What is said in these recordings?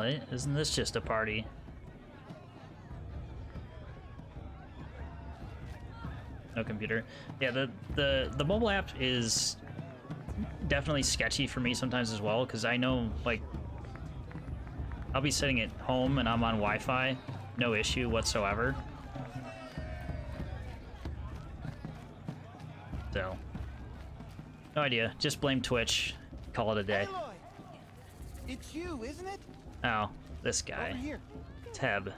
What? Isn't this just a party? No computer. Yeah, the mobile app is definitely sketchy for me sometimes as well, because I know, like, I'll be sitting at home and I'm on Wi-Fi, no issue whatsoever. So, no idea. Just blame Twitch. Call it a day. Aloy! It's you, isn't it? Oh, this guy. Over here. Teb.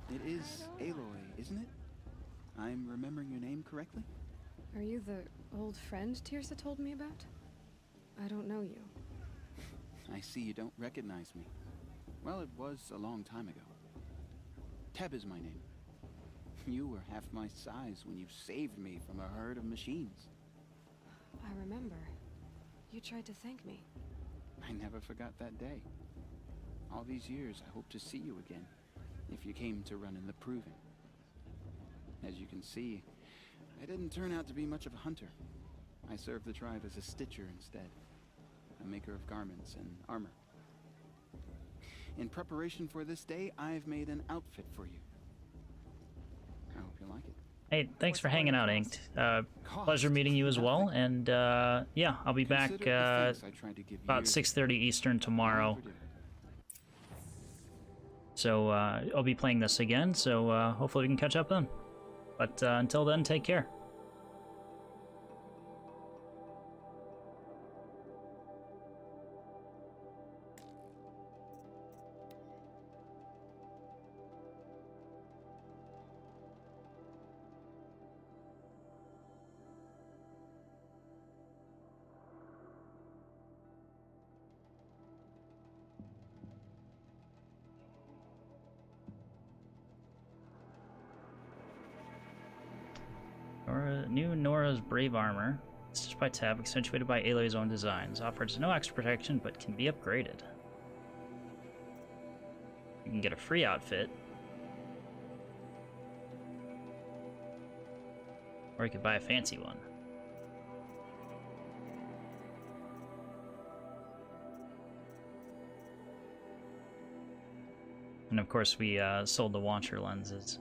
It is Aloy, isn't it? I'm remembering your name correctly? Are you the old friend Tirsa told me about? I don't know you. I see you don't recognize me. Well, it was a long time ago. Teb is my name. You were half my size when you saved me from a herd of machines. I remember. You tried to thank me. I never forgot that day. All these years, I hope to see you again, if you came to run in the proving. As you can see, I didn't turn out to be much of a hunter. I served the tribe as a stitcher instead, a maker of garments and armor. In preparation for this day, I've made an outfit for you. I hope you like it. Hey, thanks for hanging out, Inked. Pleasure meeting you as well, and yeah, I'll be back about 6:30 Eastern tomorrow. So I'll be playing this again, so hopefully we can catch up then. But until then, take care. New Nora's Brave Armor. Stitched by Tab, accentuated by Aloy's own designs. Offers no extra protection, but can be upgraded. You can get a free outfit. Or you could buy a fancy one. And of course we sold the Watcher lenses.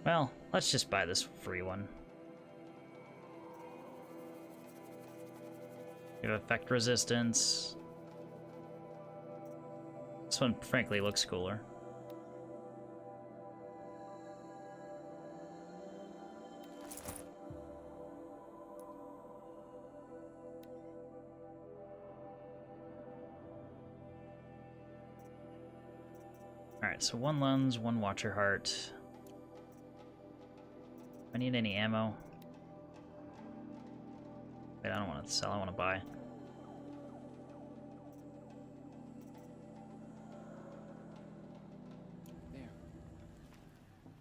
Well, let's just buy this free one. We have effect resistance. This one, frankly, looks cooler. Alright, so one lens, one Watcher heart. I need any ammo. Wait, I don't want to sell, I want to buy. There.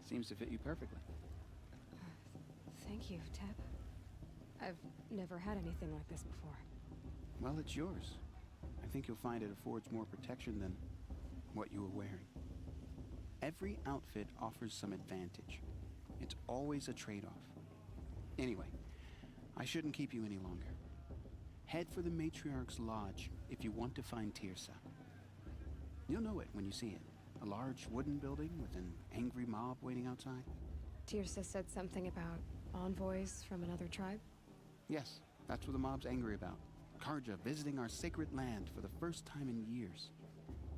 Seems to fit you perfectly. Thank you, Teb. I've never had anything like this before. Well, it's yours. I think you'll find it affords more protection than what you were wearing. Every outfit offers some advantage. It's always a trade-off. Anyway, I shouldn't keep you any longer. Head for the Matriarch's Lodge if you want to find Tirsa. You'll know it when you see it. A large wooden building with an angry mob waiting outside. Tirsa said something about envoys from another tribe? Yes, that's what the mob's angry about. Karja visiting our sacred land for the first time in years.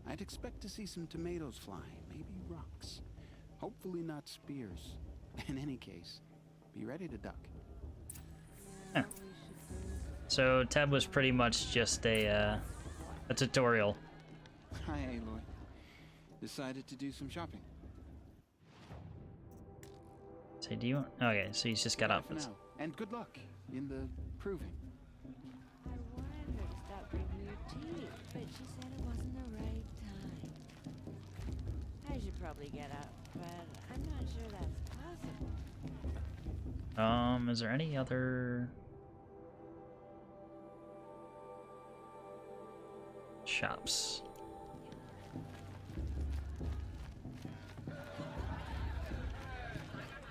I'd expect to see some tomatoes fly, maybe rocks. Hopefully not spears. In any case, be ready to duck. Huh. So Teb was pretty much just a tutorial. Hi, Aloy. Decided to do some shopping. Say, do you? Okay, so he's just got outfits. Now. And good luck in the proving. I wanted her to stop drinking your tea, but she said it wasn't the right time. I should probably get up, but I'm not sure that's possible. Is there any other shops?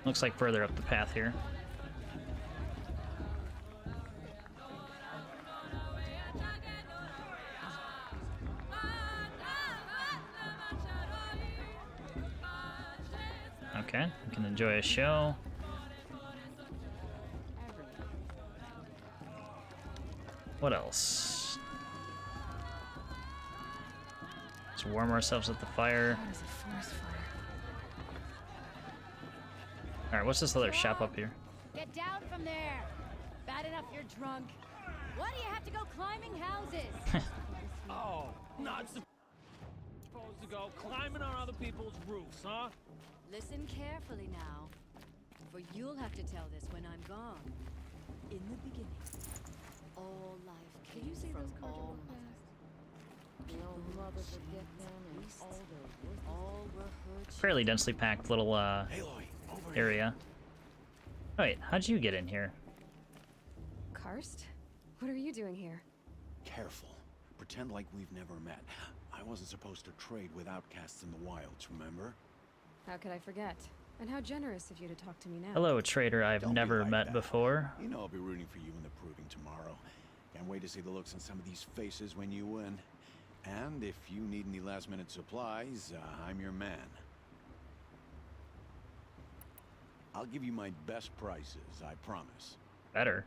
Looks like further up the path here. Okay, we can enjoy a show. What else? Let's warm ourselves at the fire. That is a forest fire. Alright, what's this other shop up here? Get down from there. Bad enough you're drunk. Why do you have to go climbing houses? Oh, not supposed to go climbing on other people's roofs, huh? Listen carefully now, for you'll have to tell this when I'm gone. In the beginning, all life Did came you say from those cars all were fast? all were her Fairly densely packed little Aloy, over here. area. Oh, wait, how'd you get in here? Karst? What are you doing here? Careful. Pretend like we've never met. I wasn't supposed to trade with outcasts in the wilds, remember? How could I forget? And how generous of you to talk to me now. Hello, trader I've Don't be never like met that. before. You know I'll be rooting for you in the proving tomorrow. Can't wait to see the looks on some of these faces when you win. And if you need any last-minute supplies, I'm your man. I'll give you my best prices, I promise. Better.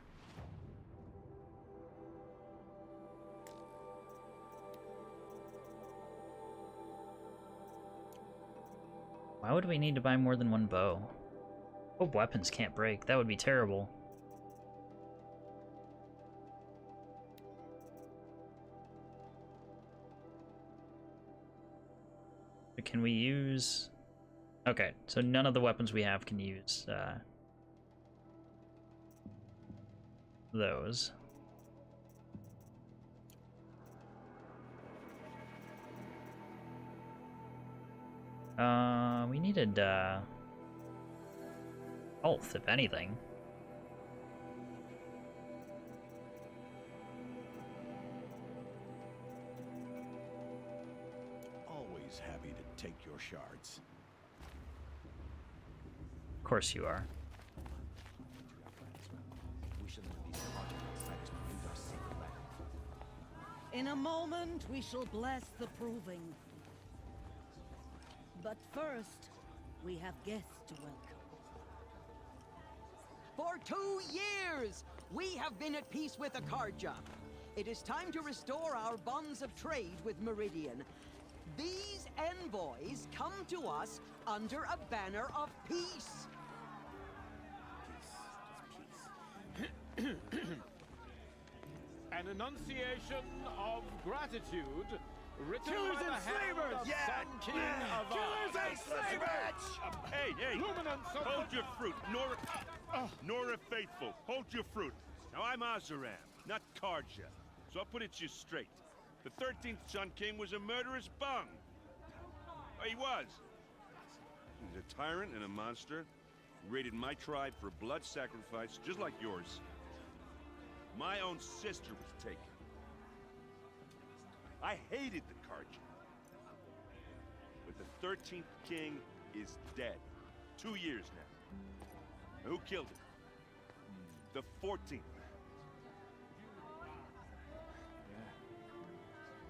Why would we need to buy more than one bow? Hope weapons can't break. That would be terrible. But can we use... Okay, so none of the weapons we have can use those. We needed health, if anything. Always happy to take your shards. Of course you are. In a moment, we shall bless the proving. But first, we have guests to welcome. For 2 years, we have been at peace with Akarja. It is time to restore our bonds of trade with Meridian. These envoys come to us under a banner of peace. An enunciation of gratitude written Killers by the and hand slavers! of Yeah! Sun King of Killers and slavers! Hey, Luminance of hold your fruit. Nora Faithful, hold your fruit. Now, I'm Azaram, not Karja, so I'll put it to you straight. The 13th Sun King was a murderous bung. Oh, he was. He's a tyrant and a monster. Raided my tribe for blood sacrifice, just like yours. My own sister was taken. I hated the Karja. But the 13th king is dead. 2 years now. Who killed him? The 14th.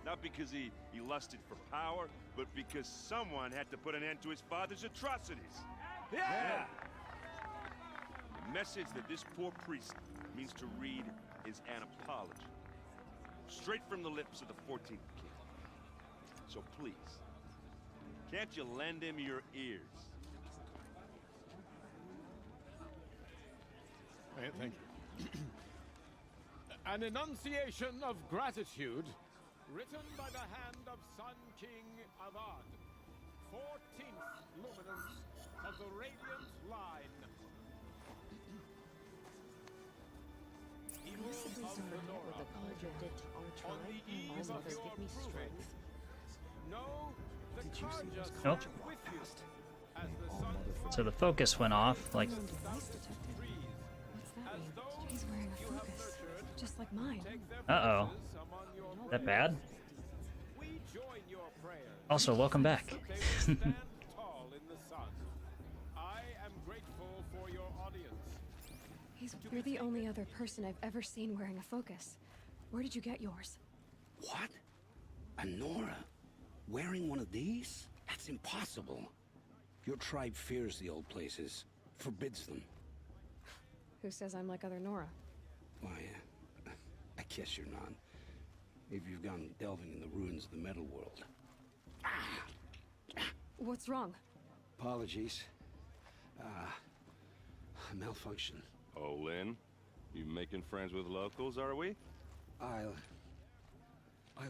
Not because he lusted for power, but because someone had to put an end to his father's atrocities. Yeah! The message that this poor priest means to read is an apology. Straight from the lips of the 14th king. So please, can't you lend him your ears? Thank you. An enunciation of gratitude written by the hand of Sun King Avad, 14th luminance of the Radiant Line. Recently Of saw the what the Nora. Karja did to our On tribe. the eve My of mother your gave me proving. strength. No, the Did you see Karja those stand Nope. with you as the sun So the focus went off, like, Unknown device detected. frees. What's that As mean? those He's wearing a you have focus. nurtured Just like mine. take their Uh-oh. places among your that prayers. bad? We join your prayers. Also, welcome back. They will stand tall in the sun. I am grateful You're the only other person I've ever seen wearing a focus. Where did you get yours? What? A Nora? Wearing one of these? That's impossible. Your tribe fears the old places, forbids them. Who says I'm like other Nora? Why, I guess you're not. If you've gone delving in the ruins of the metal world. What's wrong? Apologies. A malfunction. Olin, you making friends with locals, are we? I'll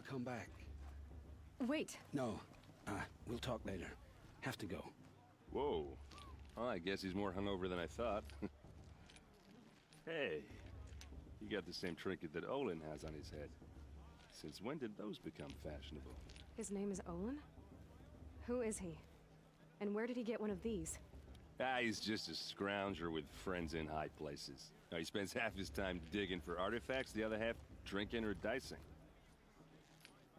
come back. Wait. No, we'll talk later. Have to go. Whoa. Well, I guess he's more hungover than I thought. Hey, you got the same trinket that Olin has on his head. Since when did those become fashionable? His name is Olin? Who is he? And where did he get one of these? He's just a scrounger with friends in high places. Now, he spends half his time digging for artifacts, the other half drinking or dicing.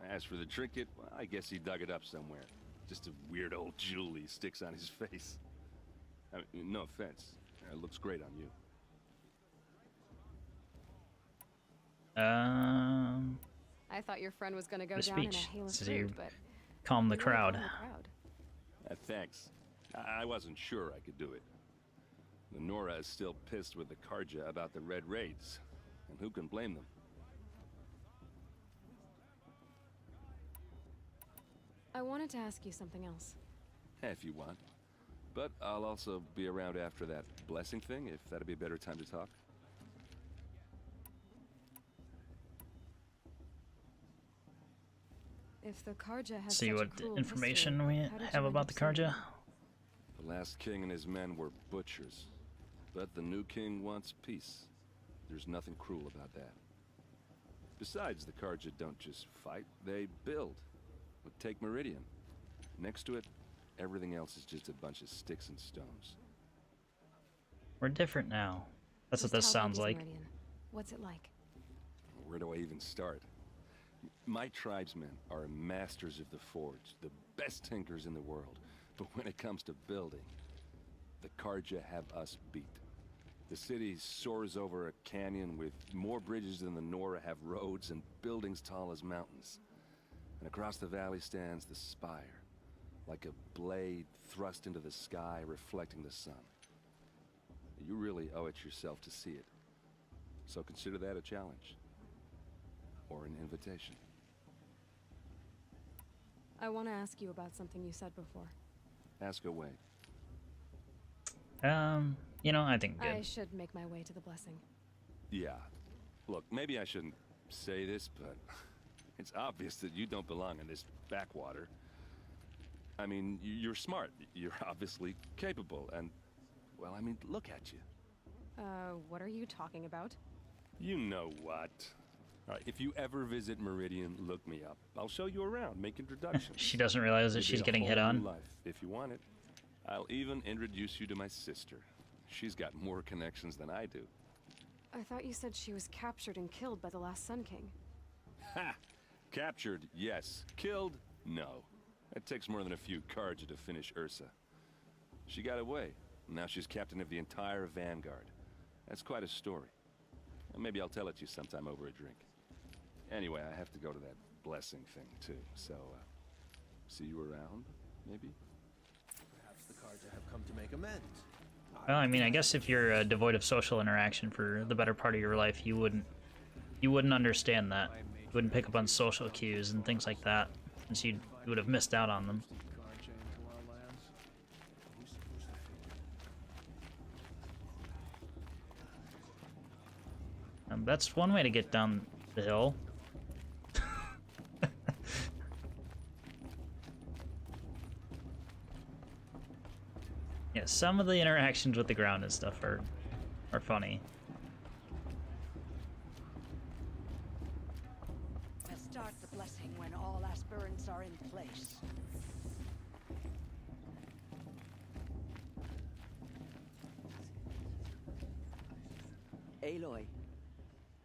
As for the trinket, well, I guess he dug it up somewhere. Just a weird old jewel he sticks on his face. I mean, no offense. It looks great on you. I thought your friend was gonna go The down in a speech. hail of So fruit, you but calm the you really crowd. calmed the crowd. Thanks. I wasn't sure I could do it. The Nora is still pissed with the Karja about the Red Raids. And who can blame them? I wanted to ask you something else. If you want. But I'll also be around after that blessing thing, if that'd be a better time to talk. If the Karja has See such a what cruel information history, we how did have you about the end up saving Karja. them? The last king and his men were butchers. But the new king wants peace. There's nothing cruel about that. Besides, the Karja don't just fight, they build. But take Meridian. Next to it, everything else is just a bunch of sticks and stones. We're different now. That's what Just this how big sounds is like. Meridian? What's it like? Where do I even start? My tribesmen are masters of the forge, the best tinkers in the world. But when it comes to building, the Karja have us beat. The city soars over a canyon with more bridges than the Nora have roads and buildings tall as mountains. And across the valley stands the spire, like a blade thrust into the sky reflecting the sun. You really owe it yourself to see it. So consider that a challenge. Or an invitation. I want to ask you about something you said before. Ask away. You know, I think I good. should make my way to the blessing. Yeah. Look, maybe I shouldn't say this, but it's obvious that you don't belong in this backwater. I mean, you're smart. You're obviously capable, and, well, I mean, look at you. What are you talking about? You know what. All right, if you ever visit Meridian, look me up. I'll show you around, make introductions. She doesn't realize that It'll be she's a getting hit whole on. new life, if you want it. I'll even introduce you to my sister. She's got more connections than I do. I thought you said she was captured and killed by the last Sun King. Ha! Captured, yes. Killed, no. It takes more than a few Karja to finish Ursa. She got away. Now she's captain of the entire Vanguard. That's quite a story. And maybe I'll tell it to you sometime over a drink. Anyway, I have to go to that blessing thing, too. So, see you around, maybe? Perhaps the Karja have come to make amends. Well, I mean, I guess if you're devoid of social interaction for the better part of your life, you wouldn't understand that. You wouldn't pick up on social cues and things like that, since you would have missed out on them. That's one way to get down the hill. Yeah, some of the interactions with the ground and stuff are funny. Let's start the blessing when all aspirants are in place. Aloy,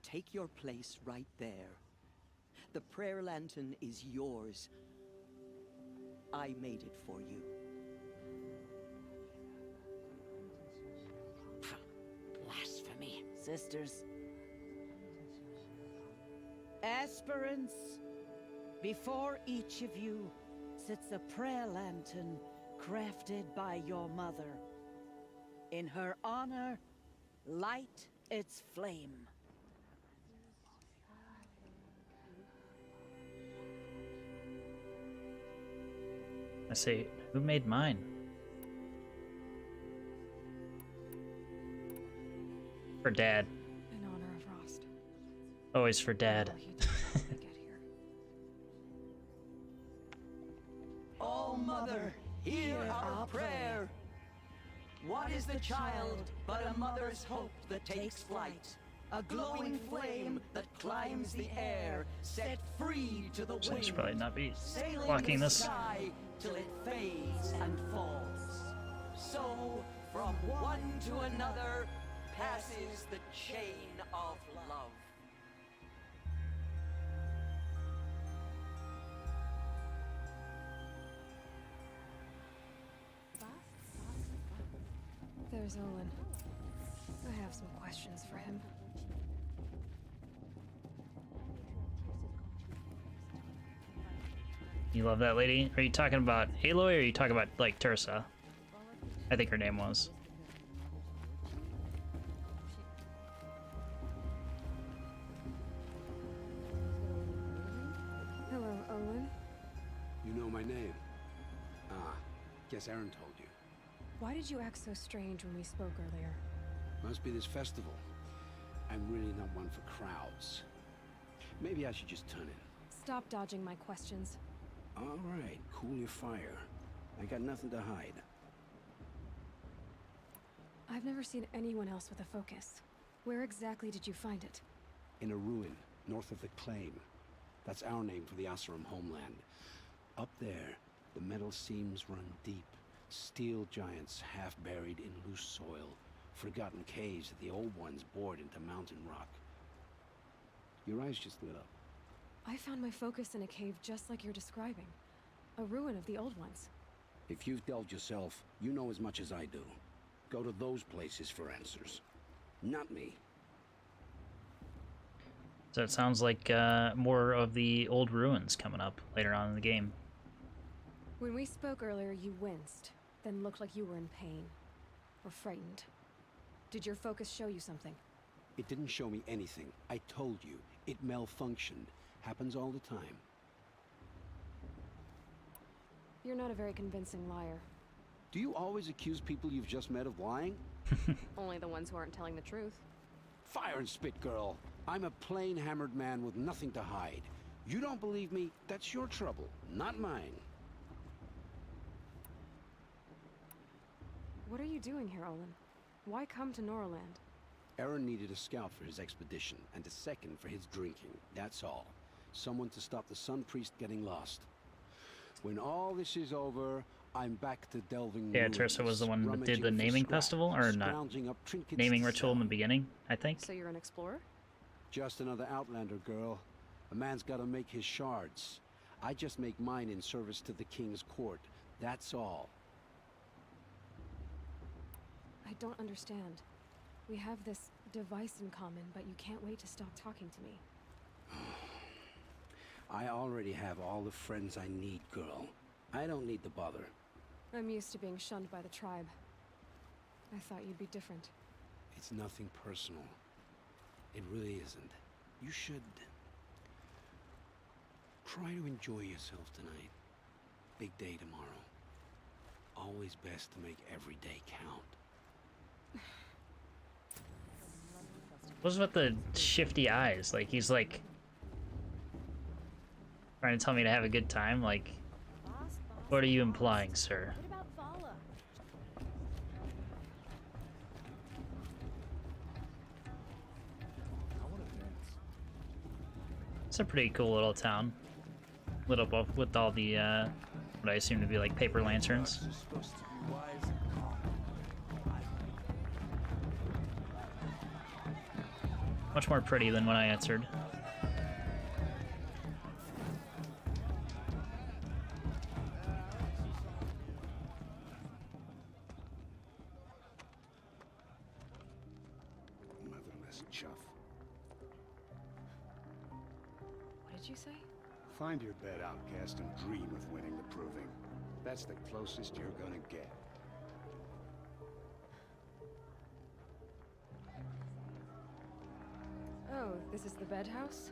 take your place right there. The prayer lantern is yours. I made it for you. Blasphemy. sisters. Aspirants, before each of you sits a prayer lantern crafted by your mother. In her honor, light its flame. I say, who made mine? For Dad. In honor of Rost. Always for Dad. Oh, he did help me get here. Oh, Mother, hear our prayer. What is the child but a mother's hope that takes flight? A glowing flame that climbs the air, set free to the So I wind, should probably not be sailing blocking the this. sky till it fades and falls. So, from one to another, passes the chain of love. There's Olin. I have some questions for him. You love that lady? Are you talking about Aloy or are you talking about, like, Tersa? I think her name was. Hello, Olin. You know my name? Ah, guess Erend told you. Why did you act so strange when we spoke earlier? Must be this festival. I'm really not one for crowds. Maybe I should just turn in. Stop dodging my questions. All right, cool your fire. I got nothing to hide. I've never seen anyone else with a focus. Where exactly did you find it? In a ruin, north of the Claim. That's our name for the Asuram homeland. Up there, the metal seams run deep. Steel giants half buried in loose soil. Forgotten caves that the old ones bored into mountain rock. Your eyes just lit up. I found my focus in a cave just like you're describing. A ruin of the old ones. If you've delved yourself, you know as much as I do. Go to those places for answers. Not me. So it sounds like more of the old ruins coming up later on in the game. When we spoke earlier, you winced, then looked like you were in pain. Or frightened. Did your focus show you something? It didn't show me anything. I told you. It malfunctioned. Happens all the time. You're not a very convincing liar. Do you always accuse people you've just met of lying? Only the ones who aren't telling the truth. Fire and spit, girl. I'm a plain hammered man with nothing to hide. You don't believe me? That's your trouble, not mine. What are you doing here, Olin? Why come to Noraland? Erend needed a scout for his expedition, and a second for his drinking. That's all. Someone to stop the Sun Priest getting lost. When all this is over, I'm back to delving. Yeah, Tersa was the one that did the naming festival, or not? Naming ritual in the beginning, I think. So you're an explorer? Just another Outlander, girl. A man's gotta make his shards. I just make mine in service to the King's court. That's all. I don't understand. We have this device in common, but you can't wait to stop talking to me. I already have all the friends I need, girl. I don't need the bother. I'm used to being shunned by the tribe. I thought you'd be different. It's nothing personal. It really isn't. You should try to enjoy yourself tonight. Big day tomorrow. Always best to make every day count. What's with the shifty eyes? Like, he's like trying to tell me to have a good time? Like, what are you implying, sir? What about Vala? It's a pretty cool little town. Lit up with all the, what I assume to be like paper lanterns. Much more pretty than when I answered. Motherless useless chuff. What did you say? Find your bed, outcast, and dream of winning the proving. That's the closest you're gonna get. Oh, this is the bed house?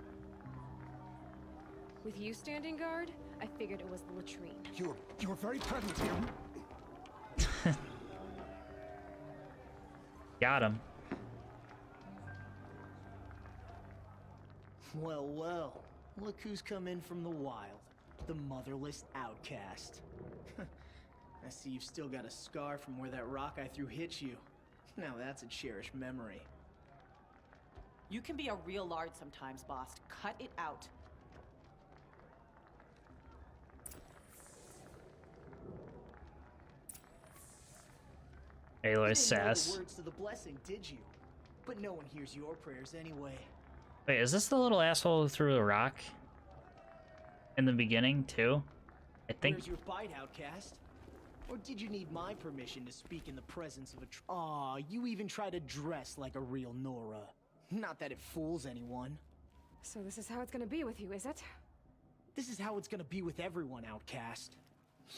With you standing guard, I figured it was the latrine. You're very present here. Got him. Well, well. Look who's come in from the wild. The motherless outcast. I see you've still got a scar from where that rock I threw hit you. Now that's a cherished memory. You can be a real lard sometimes, boss. Cut it out. Aloy's You didn't know sass. the words to the blessing, did you? But no one hears your prayers anyway. Wait, is this the little asshole who threw a rock in the beginning too? I think. Where's your bite, outcast? Or did you need my permission to speak in the presence of a Aw, you even try to dress like a real Nora. Not that it fools anyone. So this is how it's gonna be with you, is it? This is how it's gonna be with everyone, outcast.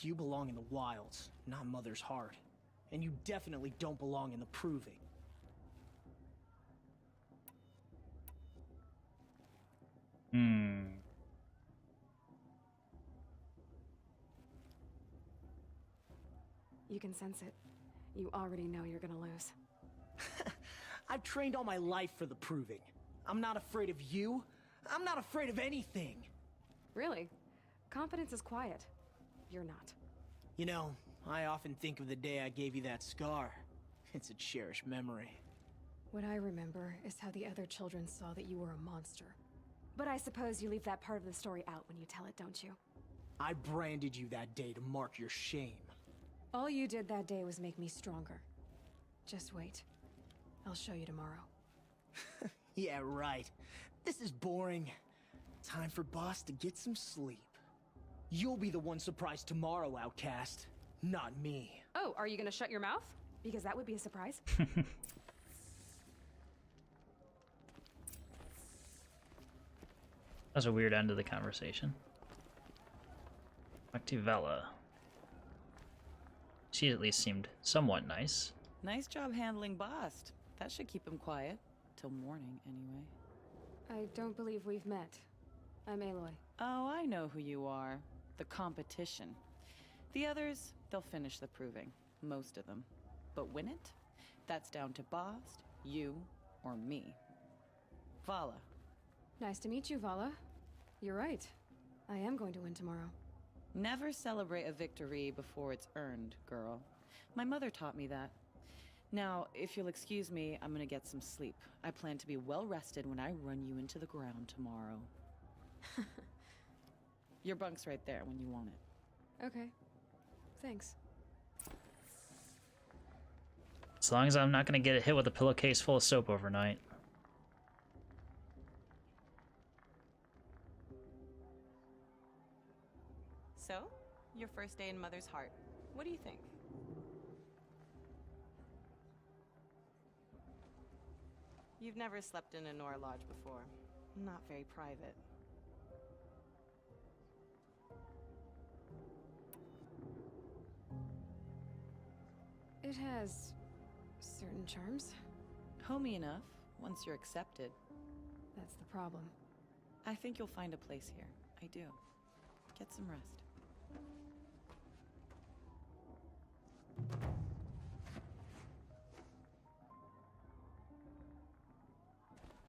You belong in the wilds, not Mother's heart. And you definitely don't belong in the proving. You can sense it. You already know you're gonna lose. I've trained all my life for the proving. I'm not afraid of you. I'm not afraid of anything. Really? Confidence is quiet. You're not. You know, I often think of the day I gave you that scar. It's a cherished memory. What I remember is how the other children saw that you were a monster. But I suppose you leave that part of the story out when you tell it, don't you? I branded you that day to mark your shame. All you did that day was make me stronger. Just wait. I'll show you tomorrow. Yeah, right. This is boring. Time for Boss to get some sleep. You'll be the one surprised tomorrow, outcast. Not me. Oh, are you gonna shut your mouth? Because that would be a surprise. That was a weird end to the conversation. Activella. She at least seemed somewhat nice. Nice job handling Bast. That should keep him quiet. Till morning, anyway. I don't believe we've met. I'm Aloy. Oh, I know who you are. The competition. The others, they'll finish the proving. Most of them. But win it? That's down to Bast, you, or me. Vala. Nice to meet you, Vala. You're right. I am going to win tomorrow. Never celebrate a victory before it's earned, girl. My mother taught me that. Now, if you'll excuse me, I'm gonna get some sleep. I plan to be well rested when I run you into the ground tomorrow. Your bunk's right there when you want it. Okay. Thanks. As long as I'm not gonna get hit with a pillowcase full of soap overnight. So, your first day in Mother's heart. What do you think? You've never slept in a Nora lodge before. Not very private. It has certain charms. Homey enough, once you're accepted. That's the problem. I think you'll find a place here. I do. Get some rest.